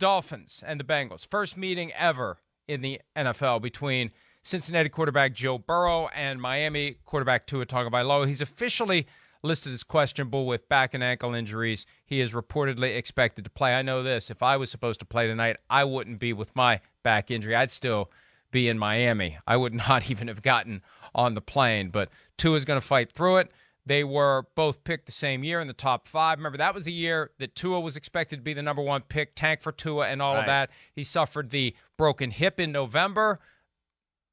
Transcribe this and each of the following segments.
Dolphins and the Bengals. First meeting ever in the NFL between Cincinnati quarterback Joe Burrow and Miami quarterback Tua Tagovailoa. He's officially listed as questionable with back and ankle injuries. He is reportedly expected to play. I know this. If I was supposed to play tonight, I wouldn't be with my back injury. I'd still be in Miami. I would not even have gotten on the plane. But Tua's going to fight through it. They were both picked the same year in the top 5. Remember, that was the year that Tua was expected to be the number 1 pick, tank for Tua and all of that. He suffered the broken hip in November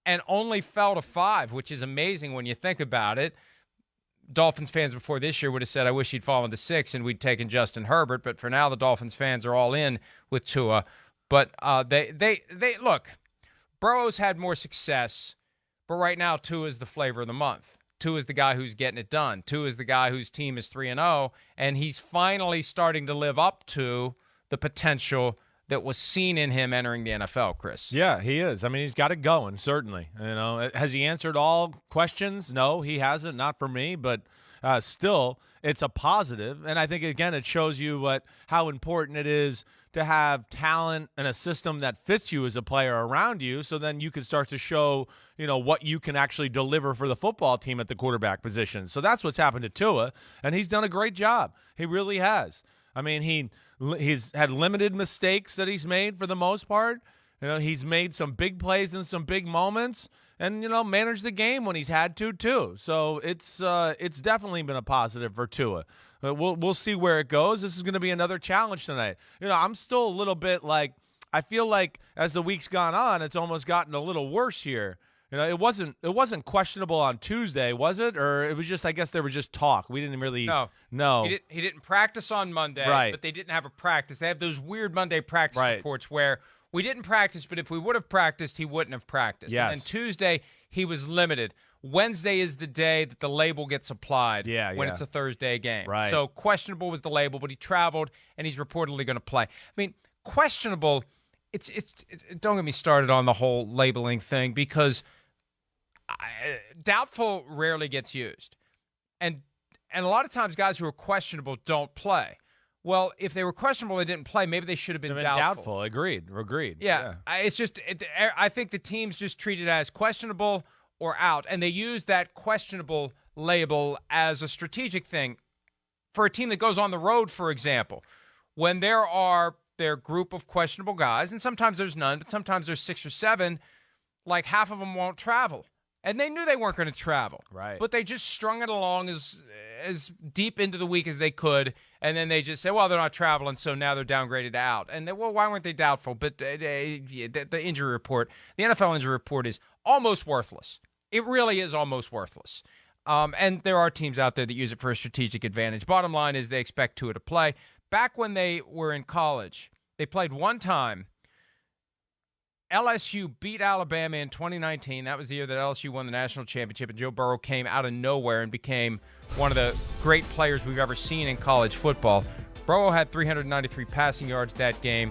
and only fell to 5, which is amazing when you think about it. Dolphins fans before this year would have said, I wish he'd fallen to 6 and we'd taken Justin Herbert. But for now, the Dolphins fans are all in with Tua. But they look, Burrow's had more success, but right now Tua is the flavor of the month. Tua is the guy who's getting it done. Tua is the guy whose team is 3-0, and he's finally starting to live up to the potential that was seen in him entering the NFL, Chris. Yeah, he is. I mean, he's got it going, certainly. You know, has he answered all questions? No, he hasn't, not for me, but still, it's a positive. And I think, again, it shows you how important it is to have talent and a system that fits you as a player around you, so then you can start to show, what you can actually deliver for the football team at the quarterback position. So that's what's happened to Tua, and he's done a great job. He really has. I mean, he's had limited mistakes that he's made for the most part. He's made some big plays in some big moments, and managed the game when he's had to too. So it's definitely been a positive for Tua. We'll see where it goes. This is going to be another challenge tonight. I'm still a little bit I feel like as the week's gone on, it's almost gotten a little worse here. It wasn't questionable on Tuesday, was it? Or it was just, I guess there was just talk. We didn't really know. He didn't practice on Monday, right. But they didn't have a practice. They have those weird Monday practice reports where we didn't practice, but if we would have practiced, he wouldn't have practiced. Yes. And then Tuesday, he was limited. Wednesday is the day that the label gets applied when it's a Thursday game. Right. So questionable was the label, but he traveled, and he's reportedly going to play. I mean, questionable, it's don't get me started on the whole labeling thing, because doubtful rarely gets used. And a lot of times guys who are questionable don't play. Well, if they were questionable, they didn't play. Maybe they should have been doubtful. Agreed. Yeah. It's just, I think the teams just treat it as questionable or out, and they use that questionable label as a strategic thing. For a team that goes on the road, for example, when there are their group of questionable guys, and sometimes there's none, but sometimes there's 6 or 7, like half of them won't travel. And they knew they weren't going to travel. Right. But they just strung it along as deep into the week as they could, and then they just say, well, they're not traveling, so now they're downgraded to out. And why weren't they doubtful? But the injury report, the NFL injury report is almost worthless. It really is almost worthless. And there are teams out there that use it for a strategic advantage. Bottom line is they expect Tua to play. Back when they were in college, they played one time. LSU beat Alabama in 2019. That was the year that LSU won the national championship, and Joe Burrow came out of nowhere and became one of the great players we've ever seen in college football. Burrow had 393 passing yards that game.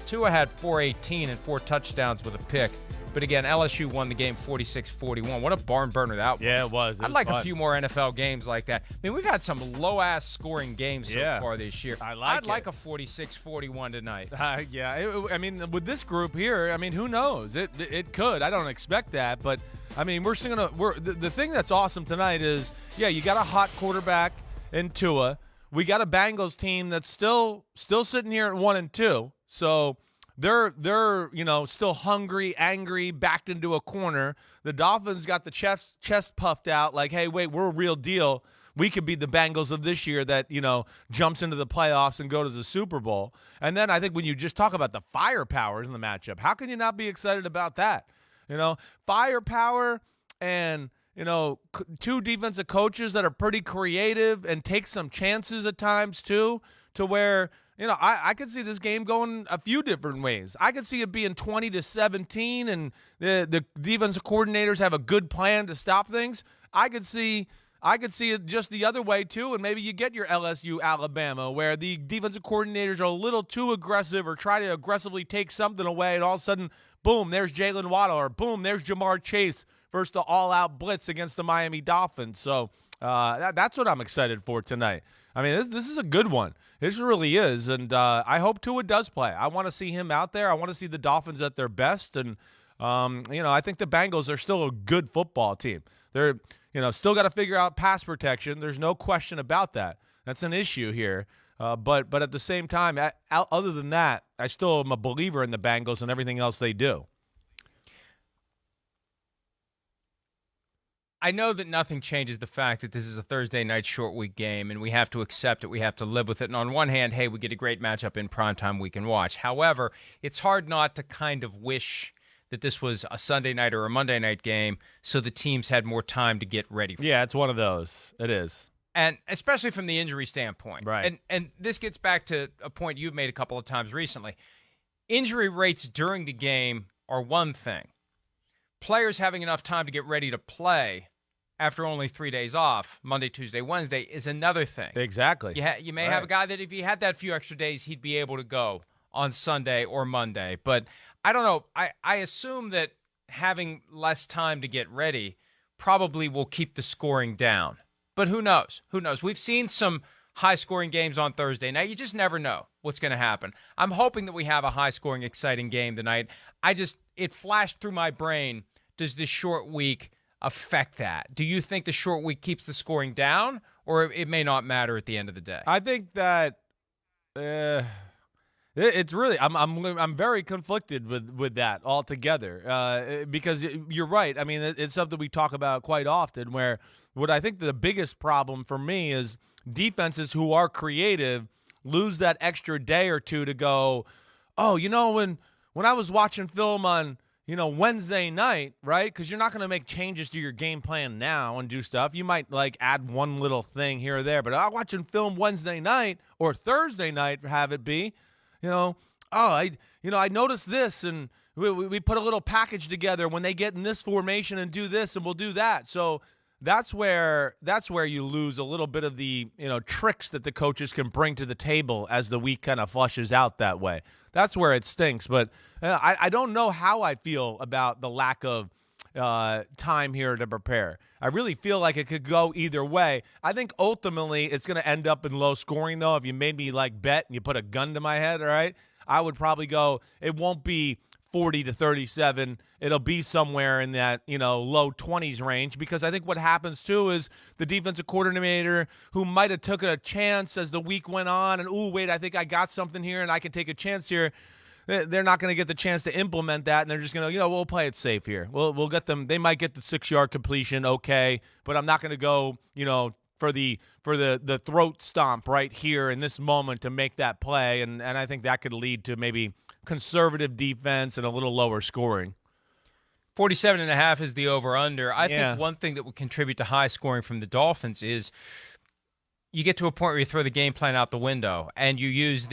Tua had 418 and 4 touchdowns with a pick. But again, LSU won the game 46-41. What a barn burner that was. Yeah, it was. I'd like a few more NFL games like that. I mean, we've had some low-ass scoring games so far this year. I'd like a 46-41 tonight. I mean, with this group here, I mean, who knows? It could. I don't expect that, but I mean, the thing that's awesome tonight is, you got a hot quarterback in Tua. We got a Bengals team that's still sitting here at 1-2. So They're still hungry, angry, backed into a corner. The Dolphins got the chest puffed out like, hey, wait, we're a real deal. We could be the Bengals of this year that, jumps into the playoffs and go to the Super Bowl. And then I think when you just talk about the firepower in the matchup, how can you not be excited about that? Firepower and, two defensive coaches that are pretty creative and take some chances at times too, to where – I could see this game going a few different ways. I could see it being 20-17, and the defensive coordinators have a good plan to stop things. I could see it just the other way too, and maybe you get your LSU Alabama, where the defensive coordinators are a little too aggressive or try to aggressively take something away, and all of a sudden, boom, there's Jalen Waddle, or boom, there's Jamar Chase versus the all-out blitz against the Miami Dolphins. So That's what I'm excited for tonight. I mean, this is a good one. This really is, and I hope Tua does play. I want to see him out there. I want to see the Dolphins at their best, and I think the Bengals are still a good football team. They're still got to figure out pass protection. There's no question about that. That's an issue here. But at the same time, other than that, I still am a believer in the Bengals and everything else they do. I know that nothing changes the fact that this is a Thursday night short week game, and we have to accept it. We have to live with it. And on one hand, hey, we get a great matchup in primetime we can watch. However, it's hard not to kind of wish that this was a Sunday night or a Monday night game so the teams had more time to get ready for it. Yeah, it's one of those. It is. And especially from the injury standpoint. Right. And this gets back to a point you've made a couple of times recently. Injury rates during the game are one thing. Players having enough time to get ready to play after only 3 days off, Monday, Tuesday, Wednesday, is another thing. Exactly. You may have a guy that if he had that few extra days, he'd be able to go on Sunday or Monday. But I don't know. I assume that having less time to get ready probably will keep the scoring down. But who knows? Who knows? We've seen some high-scoring games on Thursday night. You just never know what's going to happen. I'm hoping that we have a high-scoring, exciting game tonight. It flashed through my brain, does this short week affect that? Do you think the short week keeps the scoring down, or it may not matter at the end of the day? I think that it's really I'm very conflicted with that altogether because you're right. I mean, it's something we talk about quite often. Where what I think the biggest problem for me is defenses who are creative lose that extra day or two to go, oh, when I was watching film on Wednesday night, right? Because you're not going to make changes to your game plan now and do stuff. You might add one little thing here or there, but I'm watching film Wednesday night or Thursday night, have it be, I noticed this, and we put a little package together when they get in this formation and do this, and we'll do that. So that's where you lose a little bit of the tricks that the coaches can bring to the table as the week kind of flushes out that way. That's where it stinks. But I don't know how I feel about the lack of time here to prepare. I really feel like it could go either way. I think ultimately it's going to end up in low scoring, though. If you made me bet and you put a gun to my head, all right, I would probably go, it won't be 40-37. It'll be somewhere in that, low 20s range, because I think what happens too is the defensive coordinator who might have took a chance as the week went on and, wait, I think I got something here and I can take a chance here. They're not going to get the chance to implement that, and they're just going to, we'll play it safe here. We'll get them. They might get the 6-yard completion, okay, but I'm not going to go, for the throat stomp right here in this moment to make that play, and I think that could lead to maybe conservative defense and a little lower scoring. 47.5 is the over-under. I think one thing that would contribute to high scoring from the Dolphins is you get to a point where you throw the game plan out the window and you use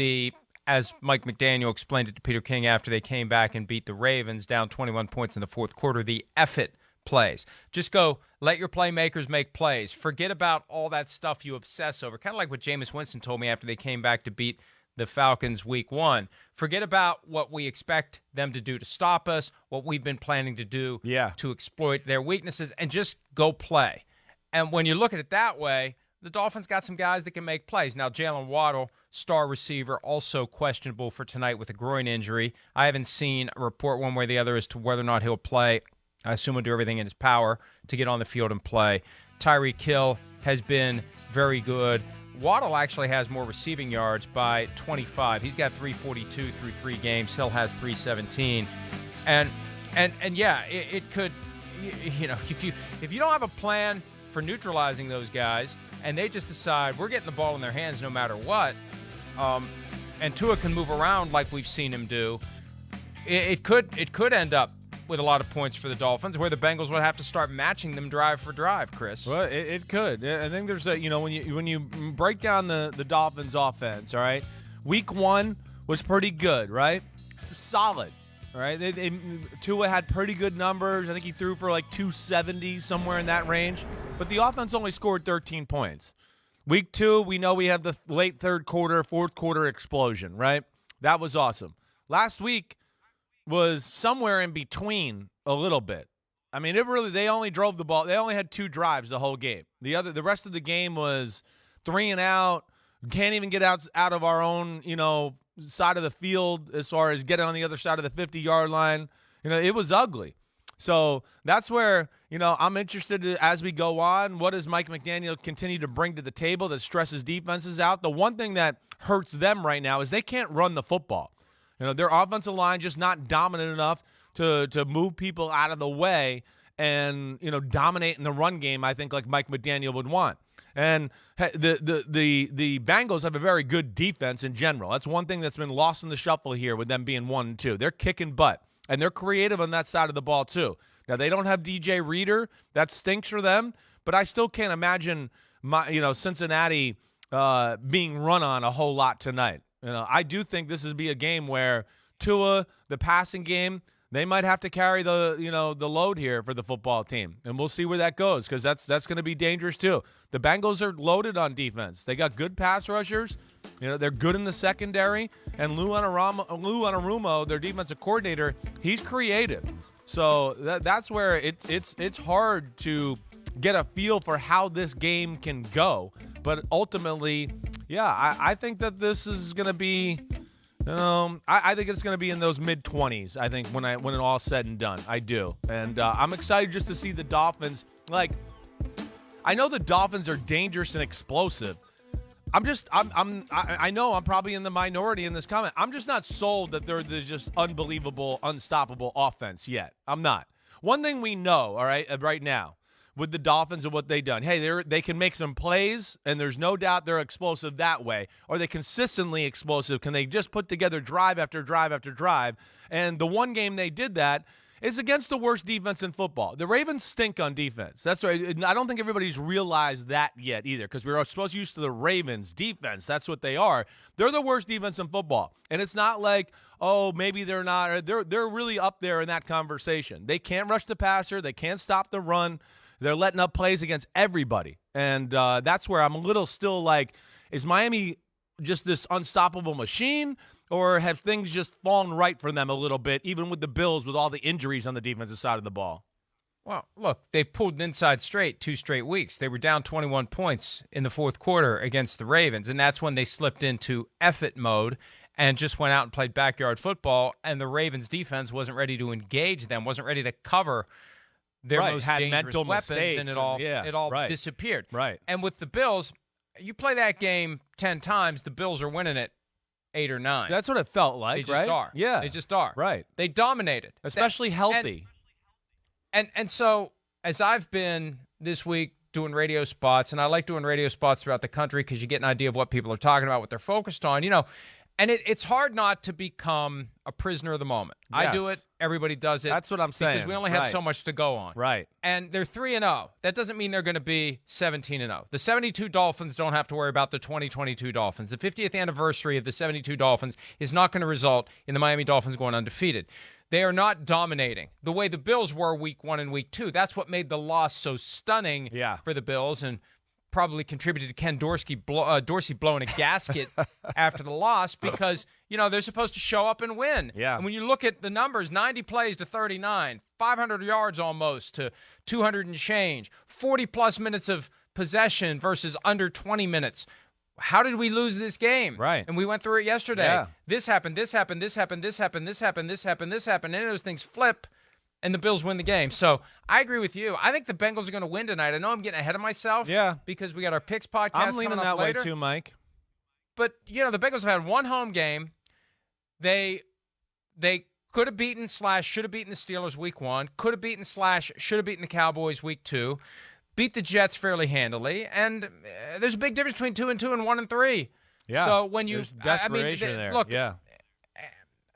as Mike McDaniel explained it to Peter King after they came back and beat the Ravens down 21 points in the fourth quarter, the effort plays. Just go, let your playmakers make plays. Forget about all that stuff you obsess over. Kind of like what Jameis Winston told me after they came back to beat the Falcons week 1. Forget about what we expect them to do to stop us, what we've been planning to do to exploit their weaknesses, and just go play. And when you look at it that way, the Dolphins got some guys that can make plays. Now, Jalen Waddle, star receiver, also questionable for tonight with a groin injury. I haven't seen a report one way or the other as to whether or not he'll play. I assume he'll do everything in his power to get on the field and play. Tyreek Hill has been very good. Waddle actually has more receiving yards by 25. He's got 342 through 3 games. Hill has 317. And it could, if you don't have a plan for neutralizing those guys and they just decide we're getting the ball in their hands no matter what, and Tua can move around like we've seen him do, it could end up with a lot of points for the Dolphins, where the Bengals would have to start matching them drive for drive, Chris. Well, it could. I think there's when you break down the Dolphins offense, all right, week 1 was pretty good, right? Solid, all right? Tua had pretty good numbers. I think he threw for 270, somewhere in that range. But the offense only scored 13 points. Week 2, we know we had the late third quarter, fourth quarter explosion, right? That was awesome. Last week was somewhere in between a little bit. I mean, they only drove the ball. They only had 2 drives the whole game. The rest of the game was 3 and out. Can't even get out of our own, side of the field as far as getting on the other side of the 50-yard line. It was ugly. So that's where, I'm interested as we go on. What does Mike McDaniel continue to bring to the table that stresses defenses out? The one thing that hurts them right now is they can't run the football. Their offensive line just not dominant enough to move people out of the way and, dominate in the run game, I think, like Mike McDaniel would want. And the Bengals have a very good defense in general. That's one thing that's been lost in the shuffle here with them being 1-2. They're kicking butt. And they're creative on that side of the ball, too. Now, they don't have DJ Reader. That stinks for them. But I still can't imagine Cincinnati being run on a whole lot tonight. I do think this is be a game where Tua, the passing game, they might have to carry the load here for the football team. And we'll see where that goes because that's going to be dangerous, too. The Bengals are loaded on defense. They got good pass rushers. They're good in the secondary. And Lou Anarumo, their defensive coordinator, he's creative. So that's where it's hard to get a feel for how this game can go. But ultimately, yeah, I think that this is going to be I think it's going to be in those mid-20s, I think, when it all's said and done. I do. And I'm excited just to see the Dolphins. I know the Dolphins are dangerous and explosive. I know I'm probably in the minority in this comment. I'm just not sold that they're just unbelievable, unstoppable offense yet. I'm not. One thing we know, all right now, with the Dolphins and what they've done, hey, they can make some plays, and there's no doubt they're explosive that way. Are they consistently explosive? Can they just put together drive after drive after drive? And the one game they did that is against the worst defense in football. The Ravens stink on defense. That's right. I don't think everybody's realized that yet either because we're supposed to used to the Ravens defense. That's what they are. They're the worst defense in football. And it's not like, oh, maybe they're not. They're really up there in that conversation. They can't rush the passer. They can't stop the run. They're letting up plays against everybody. And that's where I'm a little still like, is Miami just this unstoppable machine? Or have things just fallen right for them a little bit, even with the Bills, with all the injuries on the defensive side of the ball? Well, look, they've pulled an inside straight 2 straight weeks. They were down 21 points in the fourth quarter against the Ravens, and that's when they slipped into effort mode and just went out and played backyard football, and the Ravens' defense wasn't ready to engage them, wasn't ready to cover their most dangerous weapons, and it all disappeared. Right. And with the Bills, you play that game 10 times, the Bills are winning it 8 or 9. That's what it felt like, They just are. Yeah. They just are. Right. They dominated. Especially healthy. And so, as I've been this week doing radio spots, and I like doing radio spots throughout the country because you get an idea of what people are talking about, what they're focused on, and it's hard not to become a prisoner of the moment. Yes. I do it. Everybody does it. That's what I'm saying. Because we only have so much to go on. Right. And they're 3-0. That doesn't mean they're going to be 17-0. The 72 Dolphins don't have to worry about the 2022 Dolphins. The 50th anniversary of the 72 Dolphins is not going to result in the Miami Dolphins going undefeated. They are not dominating the way the Bills were week 1 and week 2. That's what made the loss so stunning for the Bills and probably contributed to Ken Dorsey blowing a gasket after the loss because, they're supposed to show up and win. Yeah. And when you look at the numbers, 90 plays to 39, 500 yards almost to 200 and change, 40-plus minutes of possession versus under 20 minutes. How did we lose this game? Right. And we went through it yesterday. Yeah. This happened, this happened, this happened, this happened, this happened, this happened, this happened. And those things flip, and the Bills win the game. So I agree with you. I think the Bengals are going to win tonight. I know I'm getting ahead of myself because we got our picks podcast I'm leaning coming up that later. way too, Mike. But, the Bengals have had one home game. They could have beaten / should have beaten the Steelers week 1, could have beaten / should have beaten the Cowboys week 2, beat the Jets fairly handily, and there's a big difference between 2-2 and 1-3. Yeah. So when you there's desperation there. Look,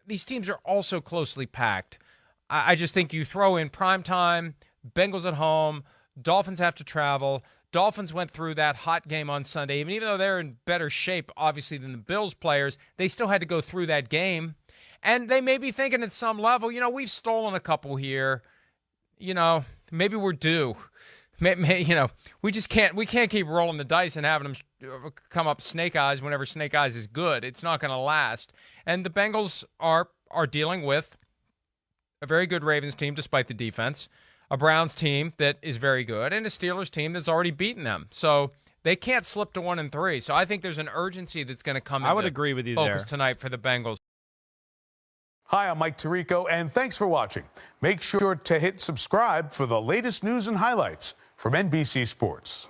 these teams are also closely packed. I just think you throw in primetime, Bengals at home, Dolphins have to travel. Dolphins went through that hot game on Sunday. Even though they're in better shape, obviously, than the Bills players, they still had to go through that game. And they may be thinking at some level, we've stolen a couple here. Maybe we're due. We just can't keep rolling the dice and having them come up snake eyes whenever snake eyes is good. It's not going to last. And the Bengals are dealing with a very good Ravens team despite the defense, a Browns team that is very good and a Steelers team that's already beaten them. So they can't slip to 1-3. So I think there's an urgency that's going to come. I would agree with you focus there tonight for the Bengals. Hi, I'm Mike Tirico, and thanks for watching. Make sure to hit subscribe for the latest news and highlights from NBC Sports.